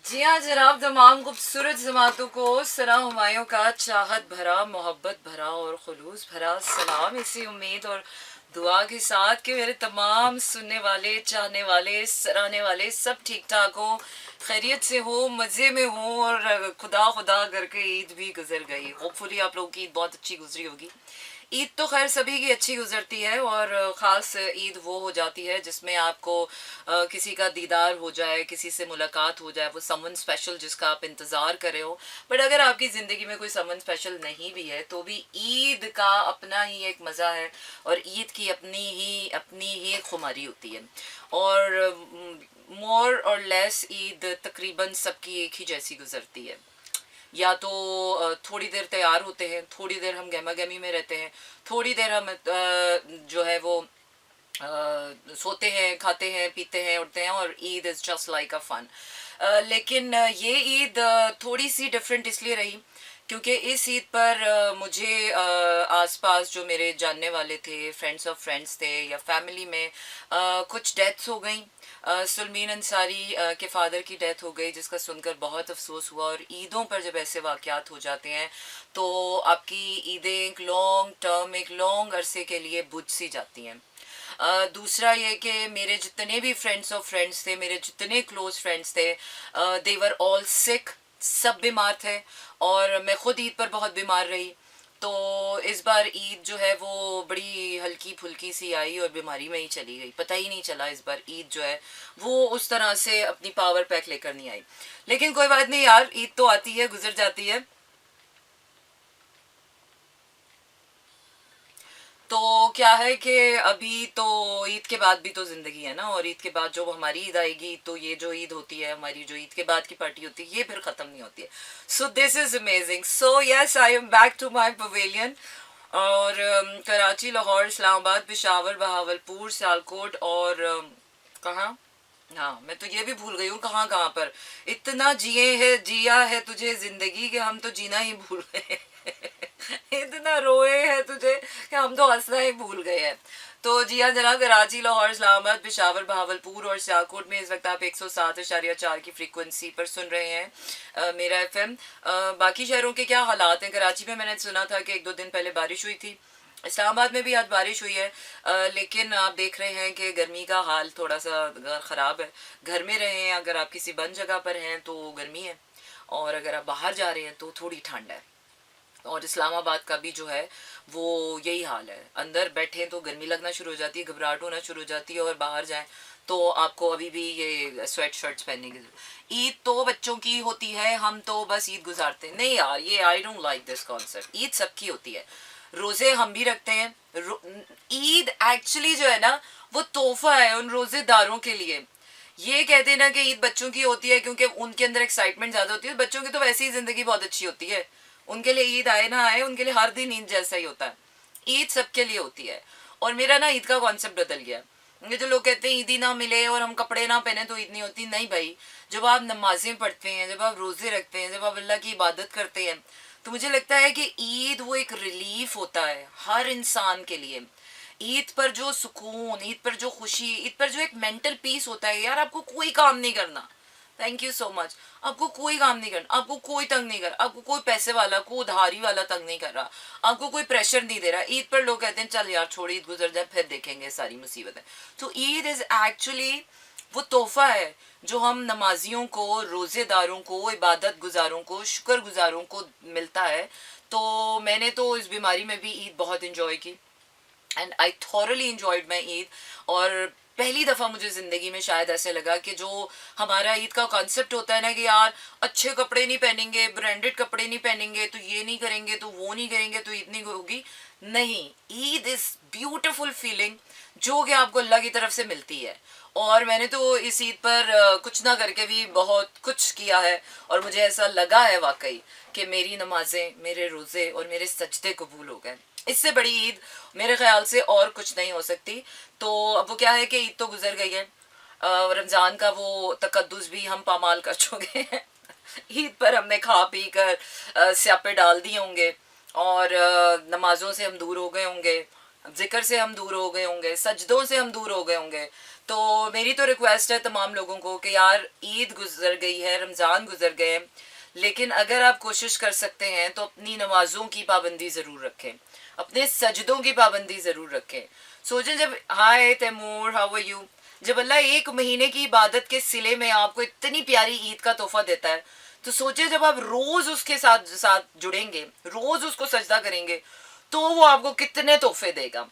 जी हाँ जनाब, तमाम खूबसूरत जमातों को सना हुमायूं का चाहत भरा, मोहब्बत भरा और खुलूस भरा सलाम, इसी उम्मीद और दुआ के साथ कि मेरे तमाम सुनने वाले, चाहने वाले, सराहने वाले सब ठीक ठाक हो, खैरियत से हो, मज़े में हो और खुदा खुदा करके ईद भी गुजर गई। होपफुली आप लोगों की ईद बहुत अच्छी गुजरी होगी। ईद तो खैर सभी की अच्छी गुजरती है और ख़ास ईद वो हो जाती है जिसमें आपको किसी का दीदार हो जाए, किसी से मुलाकात हो जाए, वो समवन स्पेशल जिसका आप इंतज़ार कर रहे हो। बट अगर आपकी ज़िंदगी में कोई समवन स्पेशल नहीं भी है तो भी ईद का अपना ही एक मज़ा है और ईद की अपनी ही एक खुमारी होती है। और मोर और लेस ईद तकरीबन सबकी एक ही जैसी गुजरती है। या तो थोड़ी देर तैयार होते हैं, थोड़ी देर हम गहमा गहमी में रहते हैं, थोड़ी देर हम जो है वो सोते हैं, खाते हैं, पीते हैं, उठते हैं और Eid is just like a fun. लेकिन ये ईद थोड़ी सी डिफरेंट इसलिए रही क्योंकि इस ईद पर मुझे आसपास जो मेरे जानने वाले थे, फ्रेंड्स ऑफ फ्रेंड्स थे या फैमिली में कुछ डेथ्स हो गई। सुलमीन अंसारी के फादर की डेथ हो गई जिसका सुनकर बहुत अफसोस हुआ। और ईदों पर जब ऐसे वाक़यात हो जाते हैं तो आपकी ईदें एक लॉन्ग टर्म, एक लॉन्ग अरसे के लिए बुझ सी जाती हैं। दूसरा ये कि मेरे जितने भी फ्रेंड्स ऑफ फ्रेंड्स थे, मेरे जितने क्लोज फ्रेंड्स थे, दे वर ऑल सिक, सब बीमार थे और मैं खुद ईद पर बहुत बीमार रही। तो इस बार ईद जो है वो बड़ी हल्की फुल्की सी आई और बीमारी में ही चली गई, पता ही नहीं चला इस बार ईद जो है वो उस तरह से अपनी पावर पैक लेकर नहीं आई। लेकिन कोई बात नहीं यार, ईद तो आती है, गुजर जाती है। तो क्या है कि अभी तो ईद के बाद भी तो ज़िंदगी है ना, और ईद के बाद जो हमारी ईद आएगी तो ये जो ईद होती है हमारी, जो ईद के बाद की पार्टी होती है, ये फिर ख़त्म नहीं होती है। So this is amazing. So yes, I am back to my pavilion. और कराची, लाहौर, इस्लामाबाद, पेशावर, बहावलपुर, सियालकोट और कहाँ, हाँ मैं तो ये भी भूल गई हूँ कहाँ कहाँ पर। इतना जिए है, जिया है तुझे जिंदगी कि हम तो जीना ही भूल गए। इतना रोए हैं तुझे कि हम तो हंसना ही भूल गए हैं। तो जी हाँ जनाब, कराची, लाहौर, इस्लामाबाद, पेशावर, बहावलपुर और सियालकोट में इस वक्त आप 107.4 की फ्रीक्वेंसी पर सुन रहे हैं मेरा एफएम। बाकी शहरों के क्या हालात हैं? कराची में मैंने सुना था कि एक दो दिन पहले बारिश हुई थी। इस्लामाबाद में भी आज बारिश हुई है। लेकिन आप देख रहे हैं कि गर्मी का हाल थोड़ा सा ख़राब है। घर में रहें, अगर आप किसी बंद जगह पर हैं तो गर्मी है, और अगर आप बाहर जा रहे हैं तो थोड़ी ठंड है। और इस्लामाबाद का भी जो है वो यही हाल है, अंदर बैठे तो गर्मी लगना शुरू हो जाती है, घबराहट होना शुरू हो जाती है, और बाहर जाएं तो आपको अभी भी ये स्वेट शर्ट्स पहनने की जरूरत। ईद तो बच्चों की होती है, हम तो बस ईद गुजारते हैं। नहीं यार, ये I don't like this concept. Eid सबकी होती है, रोजे हम भी रखते हैं। ईद एक्चुअली जो है ना वो तोहफा है उन रोजेदारों के लिए। ये कहते हैं ना कि ईद बच्चों की होती है क्योंकि उनके अंदर एक्साइटमेंट ज्यादा होती है। बच्चों की तो वैसे ही जिंदगी बहुत अच्छी होती है, उनके लिए ईद आए ना आए, उनके लिए हर दिन ईद जैसा ही होता है। ईद सबके लिए होती है। और मेरा ना ईद का कॉन्सेप्ट बदल गया। ये जो लोग कहते हैं ईदी ना मिले और हम कपड़े ना पहने तो ईद नहीं होती, नहीं भाई। जब आप नमाजें पढ़ते हैं, जब आप रोजे रखते हैं, जब आप अल्लाह की इबादत करते हैं, तो मुझे लगता है कि ईद वो एक रिलीफ होता है हर इंसान के लिए। ईद पर जो सुकून, ईद पर जो खुशी, ईद पर जो एक मेंटल पीस होता है, यार आपको कोई काम नहीं करना। Thank you so much. आपको कोई काम नहीं करना, आपको कोई तंग नहीं कर, आपको कोई पैसे वाला, कोई उधारी वाला तंग नहीं कर रहा, आपको कोई प्रेशर नहीं दे रहा। ईद पर लोग कहते हैं चल यार छोड़, ईद गुजर जाए फिर देखेंगे सारी मुसीबतें। तो ईद इज एक्चुअली वो तोहफा है जो हम नमाजियों को, रोजेदारों को, इबादत गुजारों को, शुक्र गुजारों को मिलता है। तो मैंने तो इस बीमारी में भी ईद बहुत इंजॉय की, एंड आई थॉरली इंजॉयड माई ईद। और पहली दफ़ा मुझे ज़िंदगी में शायद ऐसे लगा कि जो हमारा ईद का कॉन्सेप्ट होता है ना कि यार अच्छे कपड़े नहीं पहनेंगे, ब्रांडेड कपड़े नहीं पहनेंगे, तो ये नहीं करेंगे, तो वो नहीं करेंगे, तो ईद नहीं होगी। नहीं, ईद इज़ ब्यूटिफुल फीलिंग जो कि आपको अल्लाह की तरफ से मिलती है। और मैंने तो इस ईद पर कुछ ना करके भी बहुत कुछ किया है, और मुझे ऐसा लगा है वाकई कि मेरी नमाजें, मेरे रोज़े और मेरे सजदे कबूल हो गए। इससे बड़ी ईद मेरे ख्याल से और कुछ नहीं हो सकती। तो अब वो क्या है कि ईद तो गुजर गई है, रमज़ान का वो तकद्दुस भी हम पामाल कर चुके हैं। ईद पर हमने खा पी कर स्यापे डाल दिए होंगे और नमाजों से हम दूर हो गए होंगे। जिक्र से हम दूर हो गए होंगे, सजदों से हम दूर हो गए होंगे। तो मेरी तो रिक्वेस्ट है तमाम लोगों को कि यार ईद गुजर गई है, रमज़ान गुजर गए हैं, लेकिन अगर आप कोशिश कर सकते हैं तो अपनी नमाज़ों की पाबंदी ज़रूर रखें, अपने सजदों की पाबंदी ज़रूर रखें। सोचें जब हाय तैमूर हाउ आर यू, जब अल्लाह एक महीने की इबादत के सिले में आपको इतनी प्यारी ईद का तोहफा देता है, तो सोचे जब आप रोज उसके साथ साथ जुड़ेंगे, रोज उसको सजदा करेंगे, तो वो आपको कितने तोहफे देगा।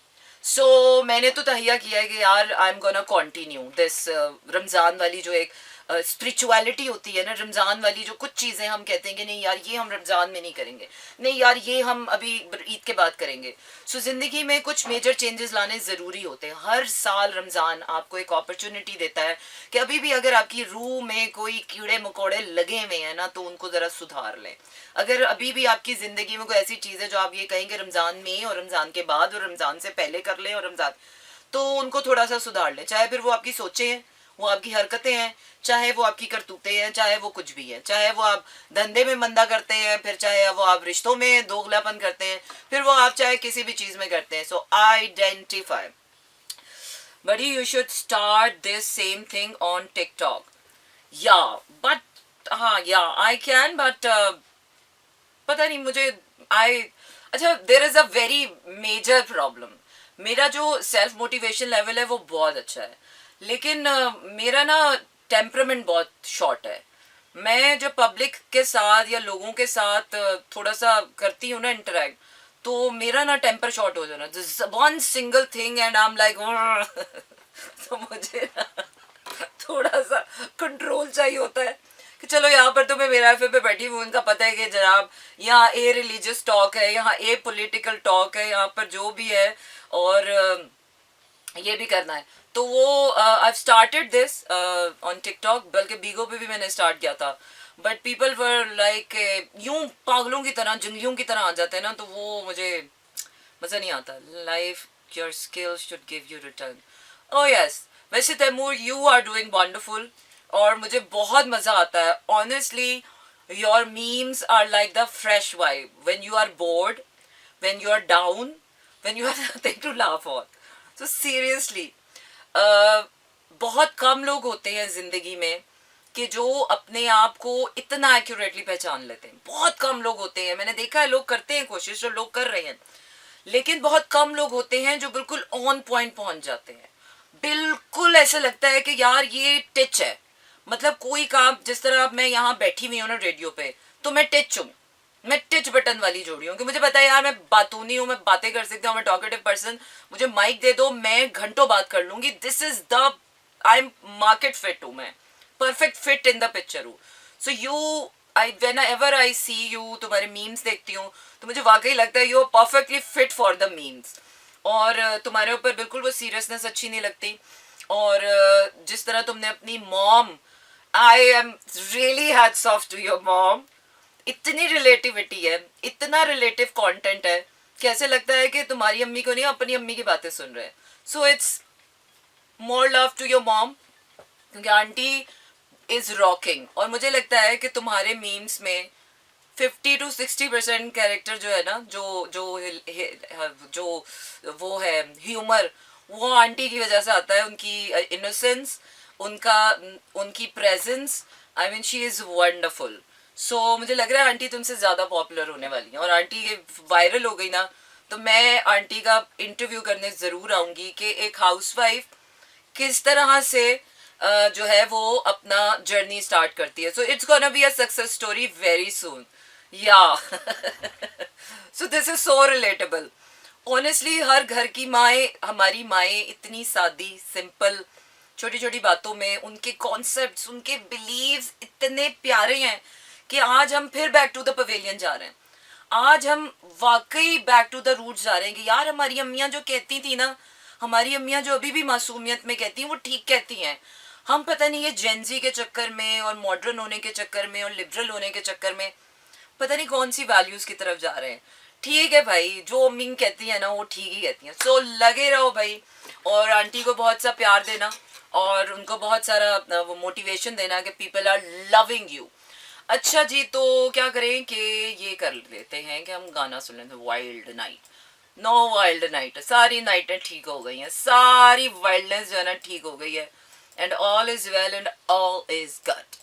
मैंने तो तहिया किया है कि यार I am gonna continue this Ramzan वाली जो एक स्पिरिचुअलिटी होती है ना, रमज़ान वाली जो कुछ चीज़ें हम कहते हैं कि नहीं यार ये हम रमज़ान में नहीं करेंगे, नहीं यार ये हम अभी ईद के बाद करेंगे। ज़िंदगी में कुछ मेजर चेंजेस लाने ज़रूरी होते हैं। हर साल रमज़ान आपको एक अपॉर्चुनिटी देता है कि अभी भी अगर आपकी रूह में कोई कीड़े मकोड़े लगे हुए हैं ना, तो उनको ज़रा सुधार लें। अगर अभी भी आपकी ज़िंदगी में कोई ऐसी चीज़ है जो आप ये कहेंगे रमज़ान में और रमज़ान के बाद और रमज़ान से पहले कर लें और रमज़ान, तो उनको थोड़ा सा सुधार लें। चाहे फिर वो आपकी सोचें हैं, वो आपकी हरकतें हैं, चाहे वो आपकी करतूतें हैं, चाहे वो कुछ भी है, चाहे वो आप धंधे में मंदा करते हैं, फिर चाहे वो आप रिश्तों में दोगलापन करते हैं, फिर वो आप चाहे किसी भी चीज़ में करते हैं। सो identify, buddy, you should start this same thing on TikTok. Yeah, but yeah, I can, but पता नहीं मुझे आई अच्छा there is a very major problem. मेरा जो सेल्फ मोटिवेशन लेवल है वो बहुत अच्छा है, लेकिन मेरा ना टेम्परामेंट बहुत शॉर्ट है। मैं जब पब्लिक के साथ या लोगों के साथ थोड़ा सा करती हूँ ना इंटरेक्ट, तो मेरा ना टेम्पर शॉर्ट हो जाना, one single thing and I am like तो मुझे ना थोड़ा सा कंट्रोल चाहिए होता है कि चलो यहाँ पर तो मैं मेरा एफ पे बैठी हूँ, उनका पता है कि जनाब यहाँ ए रिलीजियस टॉक है, यहाँ ए पॉलिटिकल टॉक है, यहाँ पर जो भी है, और ये भी करना है। तो वो I started this on TikTok, बल्कि बीगो पे भी मैंने स्टार्ट किया था, बट पीपल वर लाइक यूं पागलों की तरह जंगलियों की तरह आ जाते हैं ना, तो वो मुझे मज़ा नहीं आता। Life your skills should give you return. Oh yes, वैसे Taimur you are doing wonderful और मुझे बहुत मज़ा आता है honestly. Your memes are like the fresh vibe when you are bored, when you are down, when you have nothing to laugh on. तो seriously बहुत कम लोग होते हैं ज़िंदगी में कि जो अपने आप को इतना एक्यूरेटली पहचान लेते हैं। बहुत कम लोग होते हैं, मैंने देखा है लोग करते हैं कोशिश और लोग कर रहे हैं, लेकिन बहुत कम लोग होते हैं जो बिल्कुल ऑन पॉइंट पहुंच जाते हैं। बिल्कुल ऐसा लगता है कि यार ये टिच है, मतलब कोई काम, जिस तरह अब मैं यहाँ बैठी हुई हूँ ना रेडियो पे, तो मैं टिच हूँ, मैं टिच बटन वाली जोड़ी हूँ कि मुझे पता है यार मैं बातूनी हूँ, मैं बातें कर सकती हूँ, मैं टॉकेटिव पर्सन, मुझे माइक दे दो मैं घंटों बात कर लूंगी। This is the I am market fit हूँ मैं, perfect fit in the picture हूँ। So you I whenever I see you, तुम्हारे मीम्स देखती हूँ तो मुझे वाकई लगता है you are perfectly fit for the memes, और तुम्हारे ऊपर बिल्कुल वो सीरियसनेस अच्छी नहीं लगती। और जिस तरह तुमने अपनी mom, I am really hats off to your mom, इतनी रिलेटिविटी है, इतना रिलेटिव कंटेंट है कि ऐसे लगता है कि तुम्हारी अम्मी को नहीं अपनी अम्मी की बातें सुन रहे हैं। So it's more love to your mom, क्योंकि आंटी इज रॉकिंग। और मुझे लगता है कि तुम्हारे मीम्स में 50 to 60% कैरेक्टर जो है ना, जो जो जो वो है ह्यूमर, वो आंटी की वजह से आता है। उनकी इनोसेंस, उनका उनकी presence, I mean she is wonderful. मुझे लग रहा है आंटी तुमसे ज़्यादा पॉपुलर होने वाली है, और आंटी ये वायरल हो गई ना, तो मैं आंटी का इंटरव्यू करने ज़रूर आऊँगी कि एक हाउसवाइफ किस तरह से जो है वो अपना जर्नी स्टार्ट करती है। So it's gonna be a success story very soon. Yeah so this is so relatable honestly. हर घर की माएँ, हमारी माएँ इतनी सादी सिंपल, छोटी छोटी बातों में उनके कॉन्सेप्ट्स, उनके बिलीव्स इतने प्यारे हैं कि आज हम फिर बैक टू द पवेलियन जा रहे हैं। आज हम वाकई बैक टू द रूट्स जा रहे हैं कि यार हमारी अम्मियाँ जो कहती थी ना, हमारी अम्मियाँ जो अभी भी मासूमियत में कहती हैं वो ठीक कहती हैं। हम पता नहीं ये जेंजी के चक्कर में और मॉडर्न होने के चक्कर में और लिबरल होने के चक्कर में पता नहीं कौन सी वैल्यूज़ की तरफ जा रहे हैं। ठीक है भाई, जो अम्मी कहती है ना वो ठीक ही कहती हैं। लगे रहो भाई, और आंटी को बहुत सा प्यार देना और उनको बहुत सारा वो मोटिवेशन देना कि पीपल आर लविंग यू। अच्छा जी, तो क्या करें कि ये कर लेते हैं कि हम गाना सुन लेते हैं, wild night. No wild night, सारी नाइटें ठीक हो गई हैं, सारी वाइल्डनेस जो है ना ठीक हो गई है. And all is well and all is good.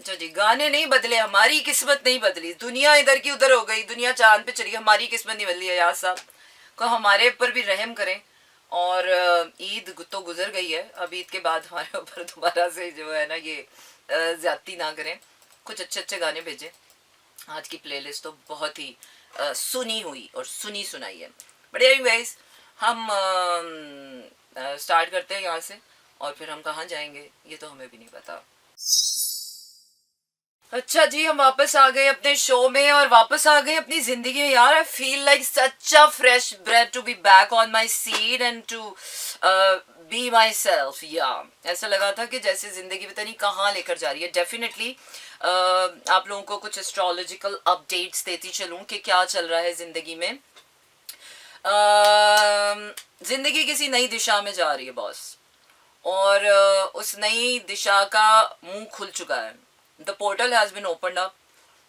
अच्छा जी, गाने नहीं बदले, हमारी किस्मत नहीं बदली, दुनिया इधर की उधर हो गई, दुनिया चांद पे चली, हमारी किस्मत नहीं बदली है. यार साहब को हमारे ऊपर भी रहम करें. और ईद तो गुजर गई है, अब ईद के बाद हमारे ऊपर दोबारा से जो है ना ये ज्यादती ना करें, कुछ अच्छे अच्छे गाने भेजें. आज की प्लेलिस्ट तो बहुत ही सुनी हुई और सुनी सुनाई है. बट एनीवेज, हम स्टार्ट करते हैं यहाँ से, और फिर हम कहाँ जाएंगे ये तो हमें भी नहीं पता. अच्छा जी, हम वापस आ गए अपने शो में और वापस आ गए अपनी जिंदगी में. यार I feel like such a fresh bread to be back on my seat and to be myself. या ऐसा लगा था कि जैसे जिंदगी पता नहीं कहाँ लेकर जा रही है. डेफिनेटली आप लोगों को कुछ एस्ट्रोलॉजिकल अपडेट्स देती चलूँ कि क्या चल रहा है जिंदगी में. जिंदगी किसी नई दिशा में जा रही है बॉस, और उस नई दिशा का मुंह खुल चुका है. The portal has been opened up.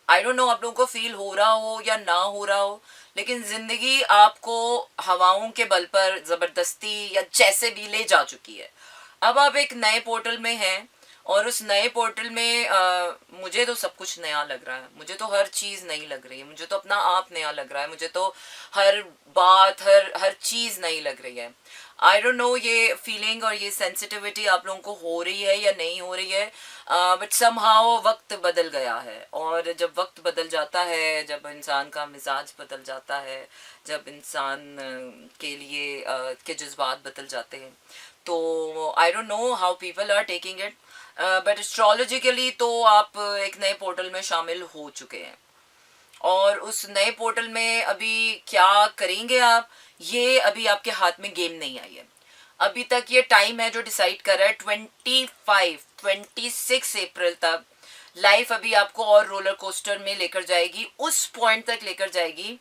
I don't know आप लोगों को फील हो रहा हो या ना हो रहा हो, लेकिन जिंदगी आपको हवाओं के बल पर जबरदस्ती या जैसे भी ले जा चुकी है. अब आप एक नए पोर्टल में हैं, और उस नए पोर्टल में मुझे तो सब कुछ नया लग रहा है, मुझे तो हर चीज़ नई लग रही है, मुझे तो अपना आप नया लग रहा है, मुझे तो हर बात हर हर चीज़ नई लग रही है. आई डोंट नो ये फीलिंग और ये सेंसिटिविटी आप लोगों को हो रही है या नहीं हो रही है, बट समहाउ वक्त बदल गया है. और जब वक्त बदल जाता है, जब इंसान का मिजाज बदल जाता है, जब इंसान के लिए के जज्बात बदल जाते हैं, तो I don't know how people are taking it, but astrologically तो आप एक नए पोर्टल में शामिल हो चुके हैं. और उस नए पोर्टल में अभी क्या करेंगे आप, ये अभी आपके हाथ में गेम नहीं आई है. अभी तक ये टाइम है जो डिसाइड कर रहा है. 26 अप्रैल तक लाइफ अभी आपको और रोलर कोस्टर में लेकर जाएगी, उस पॉइंट तक लेकर जाएगी.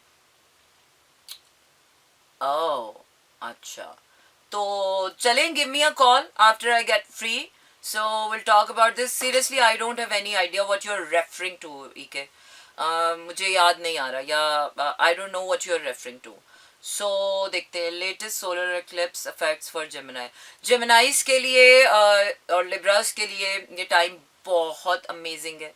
ओह अच्छा, तो चलें, give me a call after I get free, so we'll talk about this. Seriously, I don't have any idea what you're referring to, EK. मुझे याद नहीं आ रहा, या I don't know what you're referring to. So देखते हैं, latest solar eclipse affects for Gemini. जेमिनाइज के लिए और लिब्रास के लिए ये टाइम बहुत अमेजिंग है.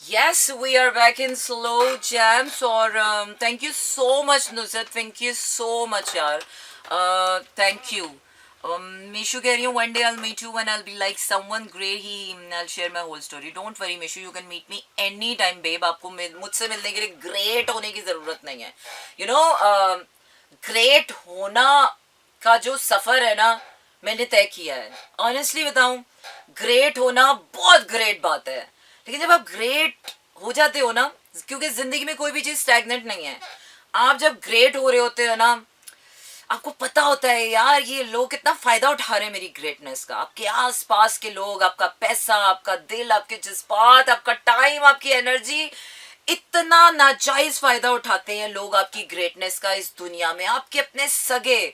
Yes, we are back in slow jams. और thank you so much Nusrat, thank you so much यार. Thank you. Mishu कह रही हूँ one day I'll meet you when I'll be like someone great, I'll share my whole story. Don't worry Mishu, you can meet me anytime babe. आपको मुझसे मिलने के लिए great होने की ज़रूरत नहीं है. You know, great होना का जो सफ़र है ना, मैंने तय किया है. Honestly बताऊँ, great होना बहुत great बात है, लेकिन जब आप ग्रेट हो जाते हो ना, क्योंकि जिंदगी में कोई भी चीज स्टैग्नेंट नहीं है. आप जब ग्रेट हो रहे होते हो ना, आपको पता होता है यार ये लोग कितना फायदा उठा रहे हैं मेरी ग्रेटनेस का. आपके आसपास के लोग, आपका पैसा, आपका दिल, आपके जज्बात, आपका टाइम, आपकी एनर्जी, इतना नाजायज फायदा उठाते हैं लोग आपकी ग्रेटनेस का इस दुनिया में. आपके अपने सगे,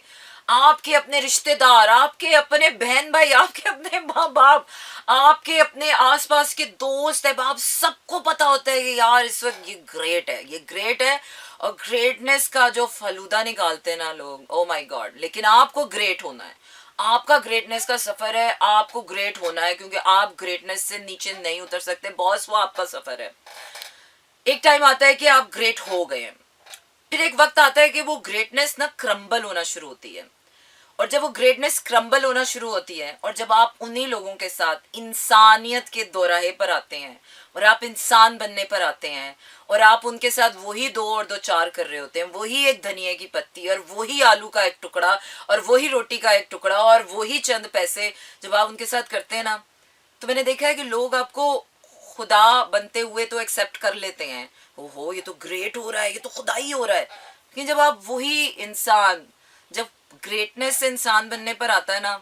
आपके अपने रिश्तेदार, आपके अपने बहन भाई, आपके अपने माँ बाप, आपके अपने आसपास के दोस्त है, आप सबको पता होता है कि यार इस वक्त ये ग्रेट है, ये ग्रेट है. और ग्रेटनेस का जो फलूदा निकालते हैं ना लोग, ओ माय गॉड. लेकिन आपको ग्रेट होना है, आपका ग्रेटनेस का सफर है, आपको ग्रेट होना है, क्योंकि आप ग्रेटनेस से नीचे नहीं उतर सकते बॉस, वो आपका सफर है. एक टाइम आता है कि आप ग्रेट हो गए हैं, फिर एक वक्त आता है कि वो ग्रेटनेस ना क्रम्बल होना शुरू होती है. और जब वो ग्रेटनेस क्रम्बल होना शुरू होती है, और जब आप उन्हीं लोगों के साथ इंसानियत के दोराहे पर आते हैं, और आप इंसान बनने पर आते हैं, और आप उनके साथ वही 2 और 2 4 कर रहे होते हैं, वही एक धनिया की पत्ती, और वही आलू का एक टुकड़ा, और वही रोटी का एक टुकड़ा, और वही चंद पैसे जब आप उनके साथ करते हैं ना, तो मैंने देखा है कि लोग आपको खुदा बनते हुए तो एक्सेप्ट कर लेते हैं. ओहो ये तो ग्रेट हो रहा है, ये तो खुदा ही हो रहा है. लेकिन जब आप वही इंसान, जब ग्रेटनेस से इंसान बनने पर आता है ना,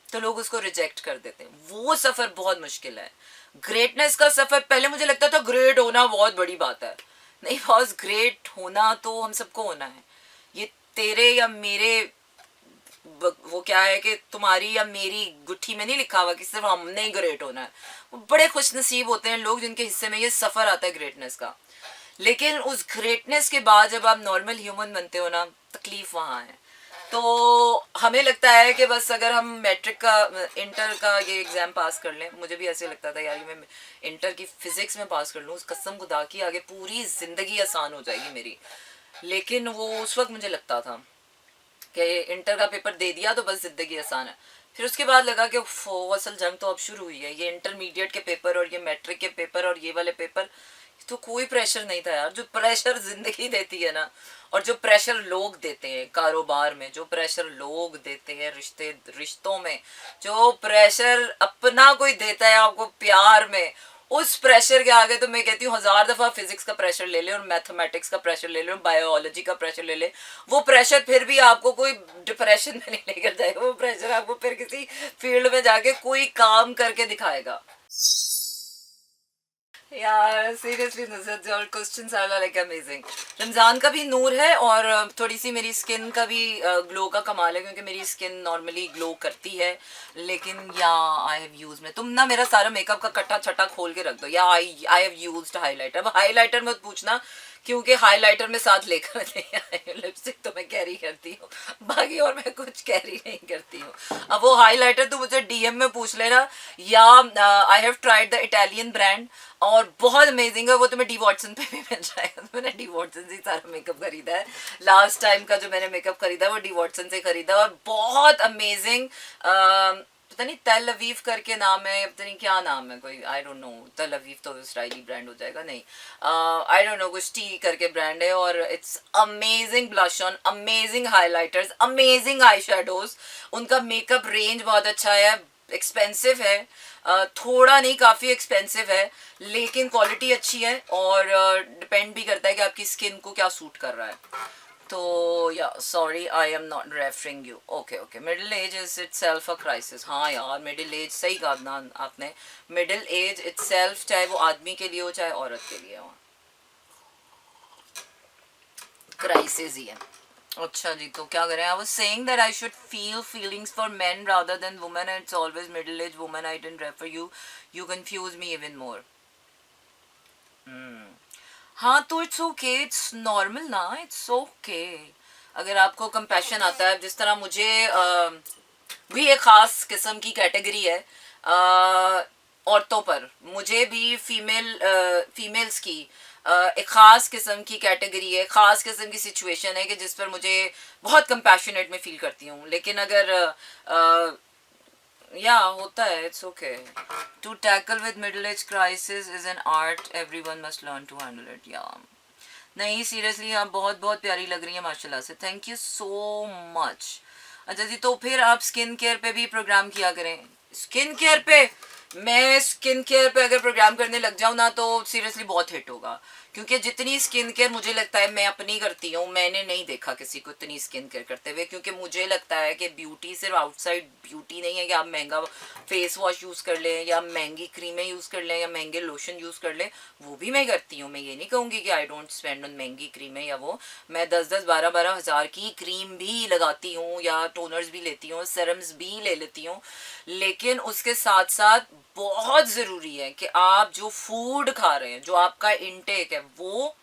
तो लोग उसको रिजेक्ट कर देते हैं. वो सफ़र बहुत मुश्किल है. ग्रेटनेस का सफ़र, पहले मुझे लगता था ग्रेट होना बहुत बड़ी बात है. नहीं बॉस, ग्रेट होना तो हम सबको होना है. ये तेरे या मेरे, वो क्या है कि तुम्हारी या मेरी गुट्ठी में नहीं लिखा हुआ कि सिर्फ हमने ग्रेट होना है. वो बड़े खुश नसीब होते हैं लोग जिनके हिस्से में ये सफ़र आता है ग्रेटनेस का. लेकिन उस ग्रेटनेस के बाद जब आप नॉर्मल ह्यूमन बनते हो ना, तकलीफ वहाँ है। तो हमें लगता है कि बस अगर हम मैट्रिक का, इंटर का ये एग्ज़ाम पास कर लें, मुझे भी ऐसे लगता था यार कि मैं इंटर की फिज़िक्स में पास कर लूँ, उस कसम खुदा की आगे पूरी ज़िंदगी आसान हो जाएगी मेरी। लेकिन वो उस वक्त मुझे लगता था कि इंटर का पेपर दे दिया तो बस ज़िंदगी आसान है। फिर उसके बाद लगा कि असल जंग तो अब शुरू हुई है, ये इंटरमीडिएट के पेपर और ये मैट्रिक के पेपर और ये वाले पेपर, तो कोई प्रेशर नहीं था यार। जो प्रेशर ज़िंदगी देती है ना, और जो प्रेशर लोग देते हैं कारोबार में, जो प्रेशर लोग देते हैं रिश्तों में, जो प्रेशर अपना कोई देता है आपको प्यार में, उस प्रेशर के आगे तो मैं कहती हूँ 1000 दफ़ा फिजिक्स का प्रेशर ले ले और मैथमेटिक्स का प्रेशर ले ले और बायोलॉजी का प्रेशर ले ले, वो प्रेशर फिर भी आपको कोई डिप्रेशन में नहीं लेकर जाएगा। वो प्रेशर आपको फिर किसी फील्ड में जाके कोई काम करके दिखाएगा। यार seriously Nusrat, your questions are like amazing. Ramzan का भी नूर है और थोड़ी सी मेरी स्किन का भी ग्लो का कमाल है, क्योंकि मेरी स्किन नॉर्मली ग्लो करती है। लेकिन या आई हैव यूज में, तुम ना मेरा सारा मेकअप का कट्टा छट्टा खोल के रख दो। या आई हैव यूज्ड हाईलाइटर। अब हाईलाइटर मत पूछना, क्योंकि हाईलाइटर में साथ लेकर नहीं आई हूँ। लिपस्टिक तो मैं कैरी करती हूँ, बाकी और मैं कुछ कैरी नहीं करती हूँ। अब वो हाईलाइटर तो मुझे डीएम में पूछ लेना। या I have tried the Italian brand और बहुत अमेजिंग है वो, तुम्हें डी वॉटसन पे भी मिल जाएगा। तो मैंने डी वॉटसन से सारा मेकअप खरीदा है। लास्ट टाइम का जो मैंने मेकअप खरीदा है वो डी वॉटसन से खरीदा और बहुत अमेजिंग। पता नहीं तेल अवीव करके नाम है, पता नहीं क्या नाम है, कोई आई डोंट नो। तेल अवीव तो इसराइली ब्रांड हो जाएगा, नहीं आई डोंट नो, कुछ टी करके ब्रांड है। और it's amazing blush on, amazing highlighters, amazing eye shadows. उनका मेकअप रेंज बहुत अच्छा है, एक्सपेंसिव है, थोड़ा नहीं काफ़ी एक्सपेंसिव है, लेकिन क्वालिटी अच्छी है। और डिपेंड भी करता है कि आपकी स्किन को क्या सूट कर रहा है। तो या sorry, I am not referring you. Okay okay, middle age is itself a crisis. हाँ यार, मिडिल एज सही कहा ना आपने। मिडिल एज इटसेल्फ, चाहे वो आदमी के लिए हो चाहे औरत के लिए हो, क्राइसिस ही है। अच्छा जी, तो क्या करें? I was saying that I should feel feelings for main rather than women and it's always middle age women. I didn't refer you, you confuse me even more. हाँ तो इट्स ओके, इट्स नॉर्मल ना, it's okay. अगर आपको compassion आता है, जिस तरह मुझे भी एक ख़ास किस्म की कैटेगरी है औरतों पर, मुझे भी फीमेल्स की एक ख़ास किस्म की कैटेगरी है, ख़ास किस्म की सिचुएशन है कि जिस पर मुझे बहुत कंपैशनेट में फील करती हूँ। लेकिन अगर या होता है, it's okay. To tackle with middle age crisis is an art, everyone must learn to handle it. या नहीं सीरियसली, आप बहुत बहुत प्यारी लग रही हैं माशाल्लाह से, थैंक यू सो मच। अच्छा जी, तो फिर आप स्किन केयर पे भी प्रोग्राम किया करें। स्किन केयर पे, मैं स्किन केयर पे अगर प्रोग्राम करने लग जाऊँ ना तो सीरियसली बहुत हिट होगा। क्योंकि जितनी स्किन केयर मुझे लगता है मैं अपनी करती हूँ, मैंने नहीं देखा किसी को इतनी स्किन केयर करते हुए। क्योंकि मुझे लगता है कि ब्यूटी सिर्फ आउटसाइड ब्यूटी नहीं है कि आप महंगा फेस वॉश यूज़ कर लें या महंगी क्रीमें यूज़ कर लें या महंगे लोशन यूज़ कर लें, वो भी मैं करती हूँ। मैं ये नहीं कहूँगी कि आई डोंट स्पेंड ऑन महंगी क्रीमें या वो, मैं 10-10 12-12 हज़ार की क्रीम भी लगाती हूँ या टोनर्स भी लेती हूँ, सेरम्स भी ले लेती हूँ। लेकिन उसके साथ साथ बहुत ज़रूरी है कि आप जो फूड खा रहे हैं, जो आपका इनटेक है, वो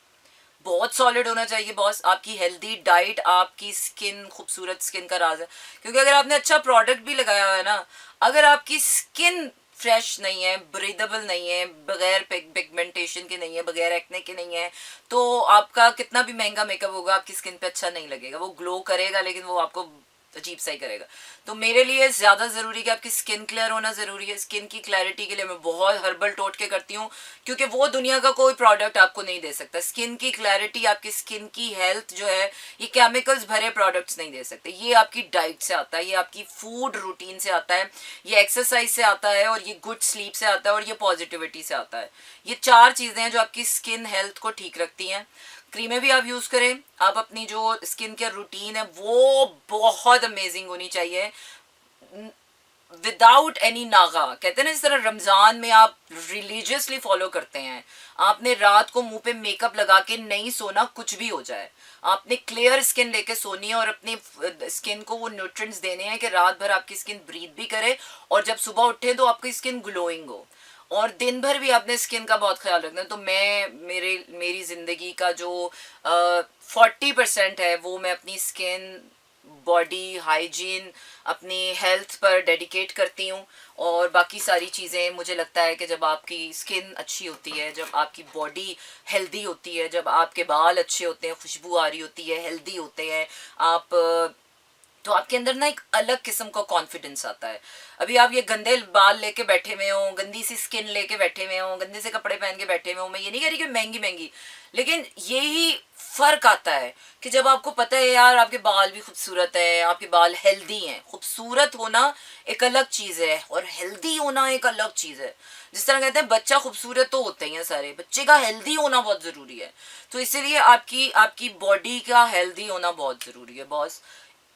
बहुत सॉलिड होना चाहिए बॉस। आपकी हेल्दी डाइट आपकी स्किन, खूबसूरत स्किन का राज है। क्योंकि अगर आपने अच्छा प्रोडक्ट भी लगाया हुआ है ना, अगर आपकी स्किन फ्रेश नहीं है, ब्रीदेबल नहीं है, बगैर पिगमेंटेशन के नहीं है, बगैर एक्ने के नहीं है, तो आपका कितना भी महंगा मेकअप होगा आपकी स्किन पे अच्छा नहीं लगेगा। वो ग्लो करेगा लेकिन वो आपको अजीब सा ही करेगा। तो मेरे लिए ज़्यादा ज़रूरी कि आपकी स्किन क्लियर होना ज़रूरी है। स्किन की क्लैरिटी के लिए मैं बहुत हर्बल टोटके करती हूँ, क्योंकि वो दुनिया का कोई प्रोडक्ट आपको नहीं दे सकता। स्किन की क्लैरिटी, आपकी स्किन की हेल्थ जो है, ये केमिकल्स भरे प्रोडक्ट्स नहीं दे सकते। ये आपकी डाइट से आता है, ये आपकी फूड रूटीन से आता है, ये एक्सरसाइज से आता है और ये गुड स्लीप से आता है और ये पॉजिटिविटी से आता है। ये 4 चीज़ें हैं जो आपकी स्किन हेल्थ को ठीक रखती हैं। क्रीमें भी आप यूज़ करें, आप अपनी जो स्किन केयर रूटीन है वो बहुत अमेजिंग होनी चाहिए, विदाउट एनी नागा। कहते हैं ना, जिस तरह रमज़ान में आप रिलीजियसली फॉलो करते हैं, आपने रात को मुंह पे मेकअप लगा के नहीं सोना, कुछ भी हो जाए, आपने क्लियर स्किन लेके सोनी है और अपनी स्किन को वो न्यूट्रिएंट्स देने हैं कि रात भर आपकी स्किन ब्रीथ भी करे और जब सुबह उठे तो आपकी स्किन ग्लोइंग हो। और दिन भर भी अपने स्किन का बहुत ख्याल रखना है। तो मेरी ज़िंदगी का जो 40% है वो मैं अपनी स्किन, बॉडी हाइजीन, अपनी हेल्थ पर डेडिकेट करती हूँ। और बाकी सारी चीज़ें मुझे लगता है कि जब आपकी स्किन अच्छी होती है, जब आपकी बॉडी हेल्दी होती है, जब आपके बाल अच्छे होते हैं, खुशबू आ रही होती है, हेल्दी होते हैं आप, तो आपके अंदर ना एक अलग किस्म का कॉन्फिडेंस आता है। अभी आप ये गंदे बाल लेके बैठे हुए हो, गंदी सी स्किन लेके बैठे हुए हो, गंदे से कपड़े पहन के बैठे हुए हो, मैं ये नहीं कह रही कि महंगी महंगी, लेकिन यही फर्क आता है कि जब आपको पता है यार आपके बाल भी खूबसूरत है, आपके बाल हेल्दी हैं। खूबसूरत होना एक अलग चीज़ है और हेल्दी होना एक अलग चीज़ है। जिस तरह कहते हैं बच्चा खूबसूरत तो होते ही हैं सारे, बच्चे का हेल्दी होना बहुत ज़रूरी है। तो इसीलिए आपकी आपकी बॉडी का हेल्दी होना बहुत ज़रूरी है बॉस।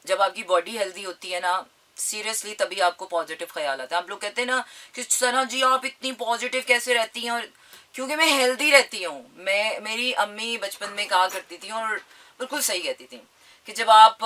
जब आपकी बॉडी हेल्दी होती है ना, सीरियसली तभी आपको पॉजिटिव ख्याल आता है। आप लोग कहते हैं ना कि सना जी आप इतनी पॉजिटिव कैसे रहती हैं, और क्योंकि मैं हेल्दी रहती हूँ। मेरी अम्मी बचपन में कहा करती थी और बिल्कुल सही कहती थी कि जब आप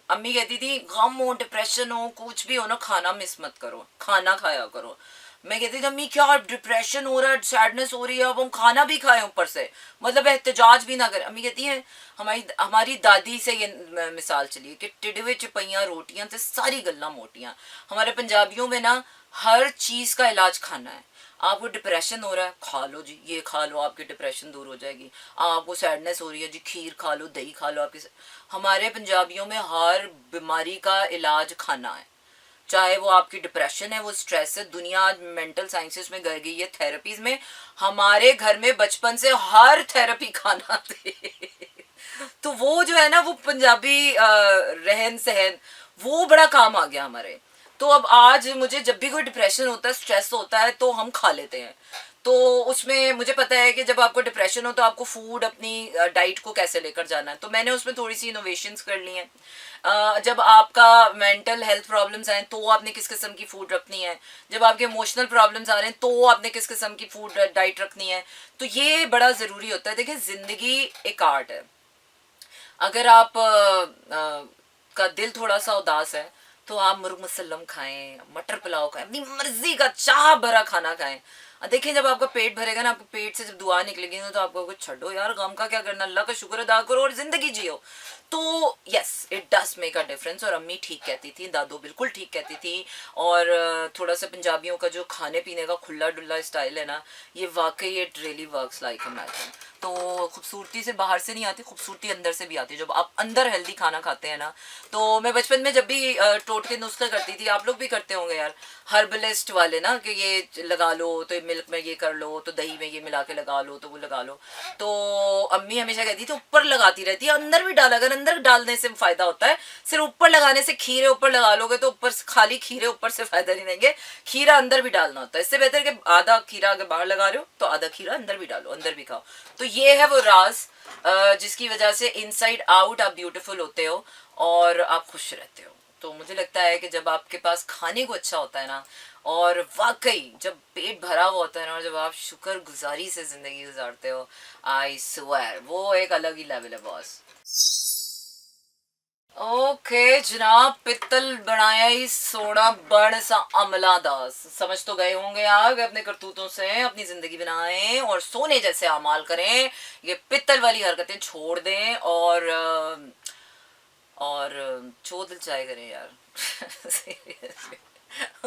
अम्मी कहती थी गम हो, डिप्रेशन हो, कुछ भी हो ना, खाना मिस मत करो, खाना खाया करो। मैं कहती थी अम्मी क्या डिप्रेशन हो रहा है, सैडनेस हो रही है, अब हम खाना भी खाएं ऊपर से, मतलब एहतजाज भी ना करें। अम्मी कहती है हमारी हमारी दादी से ये मिसाल चली कि टिडवे चिपैया रोटियां तो सारी गल्ला मोटियां। हमारे पंजाबियों में ना हर चीज़ का इलाज खाना है। आपको डिप्रेशन हो रहा है, खा लो जी, ये खा लो, आपकी डिप्रेशन दूर हो जाएगी। आपको सैडनेस हो रही है जी, खीर खा लो, दही खा लो, आपकी। हमारे पंजाबियों में हर बीमारी का इलाज खाना है। चाहे वो आपकी डिप्रेशन है, वो स्ट्रेस है, दुनिया आज मेंटल साइंसेस में गई है, थेरेपीज में। हमारे घर में बचपन से हर थेरेपी खाना थे। तो वो जो है ना, वो पंजाबी रहन सहन वो बड़ा काम आ गया हमारे। तो अब आज मुझे जब भी कोई डिप्रेशन होता है, स्ट्रेस होता है, तो हम खा लेते हैं। तो उसमें मुझे पता है कि जब आपको डिप्रेशन हो तो आपको फूड, अपनी डाइट को कैसे लेकर जाना है। तो मैंने उसमें थोड़ी सी इनोवेशंस कर ली हैं। जब आपका मेंटल हेल्थ प्रॉब्लम्स आए तो आपने किस किस्म की फूड रखनी है, जब आपके इमोशनल प्रॉब्लम्स आ रहे हैं तो आपने किस किस्म की फूड डाइट रखनी है। तो ये बड़ा ज़रूरी होता है। देखिए ज़िंदगी एक आर्ट है। अगर आप का दिल थोड़ा सा उदास है तो आप मुर्ग मुसल्लम खाएं, मटर पुलाव खाएं, अपनी मर्जी का चाह भरा खाना खाएं। देखिए जब आपका पेट भरेगा ना, आपके पेट से जब दुआ निकलेगी ना, तो आपको कुछ छोड़ो यार, गम का क्या करना, अल्लाह का शुक्र अदा करो और जिंदगी जियो। तो yes, it does make a difference. और अम्मी ठीक कहती थी, दादू बिल्कुल ठीक कहती थी। और थोड़ा सा पंजाबियों का जो खाने पीने का खुला डुल्ला स्टाइल है ना, ये वाकई it really works like a magic. तो खूबसूरती से बाहर से नहीं आती, खूबसूरती अंदर से भी आती है जब आप अंदर हेल्दी खाना खाते हैं ना। तो मैं बचपन में जब भी टोटके नुस्खे करती थी, आप लोग भी करते होंगे यार, हर्बलिस्ट वाले ना, कि ये लगा लो तो मिल्क में ये कर लो, तो दही में ये मिला के लगा लो, तो वो लगा लो। तो अम्मी हमेशा कहती थी ऊपर लगाती रहती है, अंदर भी डाला, अगर अंदर डालने से फायदा होता है। सिर्फ ऊपर लगाने से, खीरे ऊपर लगा लोगे तो ऊपर खाली खीरे ऊपर से फायदा नहीं देंगे, खीरा अंदर भी डालना होता है। इससे बेहतर कि आधा खीरा अगर बाहर लगा रहे हो तो आधा खीरा अंदर भी डालो, अंदर भी खाओ। तो ये है वो राज जिसकी वजह से इनसाइड आउट आप ब्यूटीफुल होते हो और आप खुश रहते हो। तो मुझे लगता है कि जब आपके पास खाने को अच्छा होता है ना, और वाकई जब पेट भरा हुआ होता है ना, और जब आप शुक्र गुजारी से जिंदगी गुजारते हो, आई स्वेयर वो एक अलग ही लेवल है बॉस। ओके जनाब, पित्तल बनाया ही सोना बड़ सा अमला दास। समझ तो गए होंगे आप, अपने करतूतों से अपनी जिंदगी बनाएं और सोने जैसे अमाल करें। ये पित्तल वाली हरकतें छोड़ दें और चोदल चाय करें यार।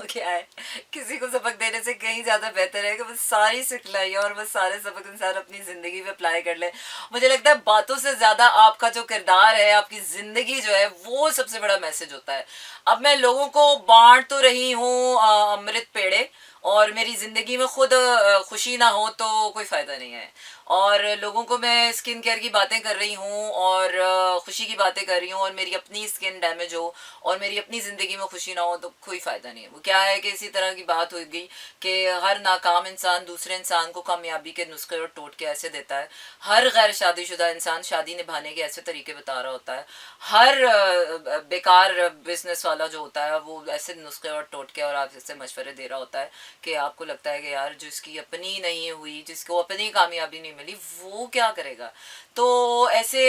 क्या है, किसी को सबक देने से कहीं ज्यादा बेहतर है कि बस सारी सिखलाई और बस सारे सबक इंसान अपनी जिंदगी में अप्लाई कर ले। मुझे लगता है बातों से ज्यादा आपका जो किरदार है, आपकी जिंदगी जो है, वो सबसे बड़ा मैसेज होता है। अब मैं लोगों को बांट तो रही हूँ अमृत पेड़े, और मेरी ज़िंदगी में खुद खुशी ना हो तो कोई फ़ायदा नहीं है। और लोगों को मैं स्किन केयर की बातें कर रही हूँ और खुशी की बातें कर रही हूँ, और मेरी अपनी स्किन डैमेज हो और मेरी अपनी ज़िंदगी में खुशी ना हो तो कोई फ़ायदा नहीं है। वो क्या है कि इसी तरह की बात हो गई कि हर नाकाम इंसान दूसरे इंसान को कामयाबी के नुस्खे और टोटके ऐसे देता है। हर गैर शादीशुदा इंसान शादी निभाने के ऐसे तरीके बता रहा होता है। हर बेकार बिजनेस वाला जो होता है वो ऐसे नुस्खे और टोटके और आप इससे मशवरे दे रहा होता है कि आपको लगता है कि यार जिसकी अपनी नहीं हुई, जिसको अपनी कामयाबी नहीं मिली, वो क्या करेगा। तो ऐसे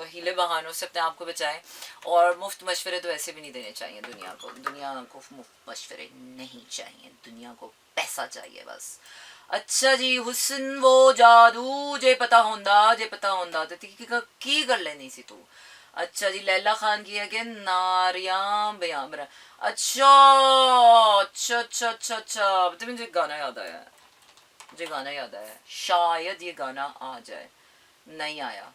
हीले बहानों से अपने आप को बचाएं। और मुफ्त मशवरे तो ऐसे भी नहीं देने चाहिए दुनिया को। दुनिया को मुफ्त मशवरे नहीं चाहिए, दुनिया को पैसा चाहिए बस। अच्छा जी, हुस्न वो जादू जे पता होंदा ते की कर लेनी सी तू। अच्छा जी, लैला खान की है कि नारियाम बयामरा। अच्छा अच्छा अच्छा अच्छा अच्छा, तो मुझे गाना याद आया, मुझे गाना याद आया, शायद ये गाना आ जाए, नहीं आया।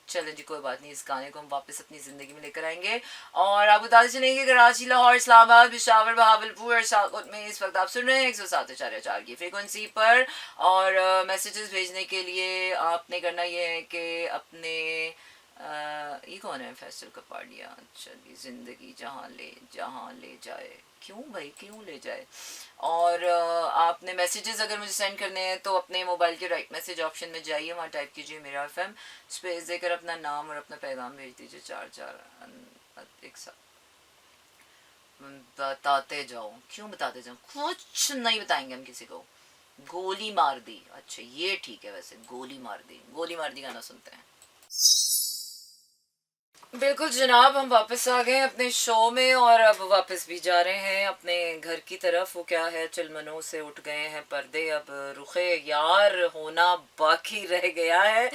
चलें जी, कोई बात नहीं, इस गाने को हम वापस अपनी ज़िंदगी में लेकर आएंगे। और आप बताते चलेंगे कि कराची, लाहौर, इस्लामाबाद, पेशावर, बहावलपुर और सियालकोट में इस वक्त आप सुन रहे हैं 107.4 की फ्रीक्वेंसी पर। और मैसेजेस भेजने के लिए आपने करना ये है कि अपने ये कौन है, फैसल कपाड़िया। अच्छा जी, ज़िंदगी जहाँ ले जाए, क्यों भाई क्यों ले जाए। और आपने मैसेजेस अगर मुझे सेंड करने हैं तो अपने मोबाइल के राइट मैसेज ऑप्शन में जाइए, वहाँ टाइप कीजिए मेरा FM, स्पेस देकर अपना नाम और अपना पैगाम भेज दीजिए। 4 एक साथ बताते जाओ, क्यों बताते जाओ, कुछ नहीं बताएंगे हम किसी को। गोली मार दी, अच्छा ये ठीक है, वैसे गोली मार दी गाना सुनते हैं। बिल्कुल जनाब, हम वापस आ गए अपने शो में और अब वापस भी जा रहे हैं अपने घर की तरफ। वो क्या है, चिलमनों से उठ गए हैं पर्दे, अब रुखे यार होना बाकी रह गया है।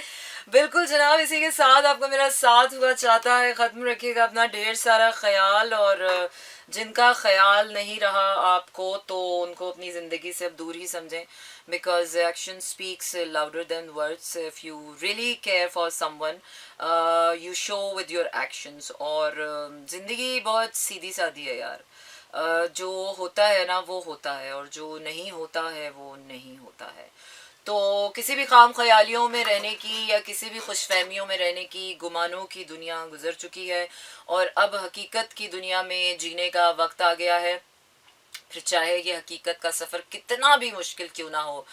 बिल्कुल जनाब, इसी के साथ आपका मेरा साथ हुआ चाहता है। ख़त्म रखिएगा अपना ढेर सारा ख्याल, और जिनका ख्याल नहीं रहा आपको तो उनको अपनी ज़िंदगी से अब दूर ही समझें, because action speaks louder than words. If you really care for someone, you show with your actions. और ज़िंदगी बहुत सीधी सादी है यार। जो होता है ना वो होता है, और जो नहीं होता है वो नहीं होता है। तो किसी भी काम ख्यालियों में रहने की या किसी भी खुशफहमियों में रहने की, गुमानों की दुनिया गुजर चुकी है और अब हकीकत की दुनिया में जीने का वक्त आ गया है। फिर चाहे ये हकीकत का सफ़र कितना भी मुश्किल क्यों ना हो,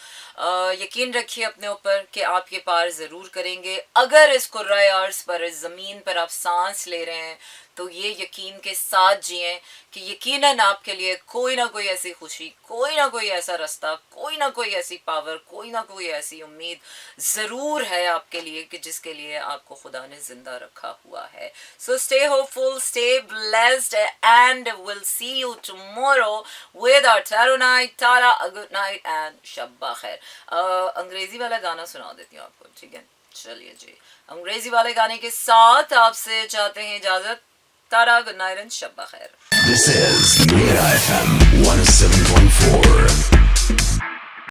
यकीन रखिए अपने ऊपर कि आप ये पार ज़रूर करेंगे। अगर इस कुर्राए अर्ज़ पर, इस ज़मीन पर आप सांस ले रहे हैं तो ये यकीन के साथ जिएं कि यकीनन आपके लिए कोई ना कोई ऐसी खुशी, कोई ना कोई ऐसा रास्ता, कोई ना कोई ऐसी पावर, कोई ना कोई ऐसी उम्मीद ज़रूर है आपके लिए कि जिसके लिए आपको खुदा ने ज़िंदा रखा हुआ है। So stay hopeful, stay blessed, and will see you tomorrow with our tarot night. Tara, a good night and शब्बा खैर। अंग्रेजी वाला गाना सुना देती हूँ आपको, ठीक है। चलिए जी, अंग्रेजी वाले गाने के साथ आपसे चाहते हैं इजाजत। तारा, गुड नाइट एंड शब्बा खैर। This is Mira FM 107.4.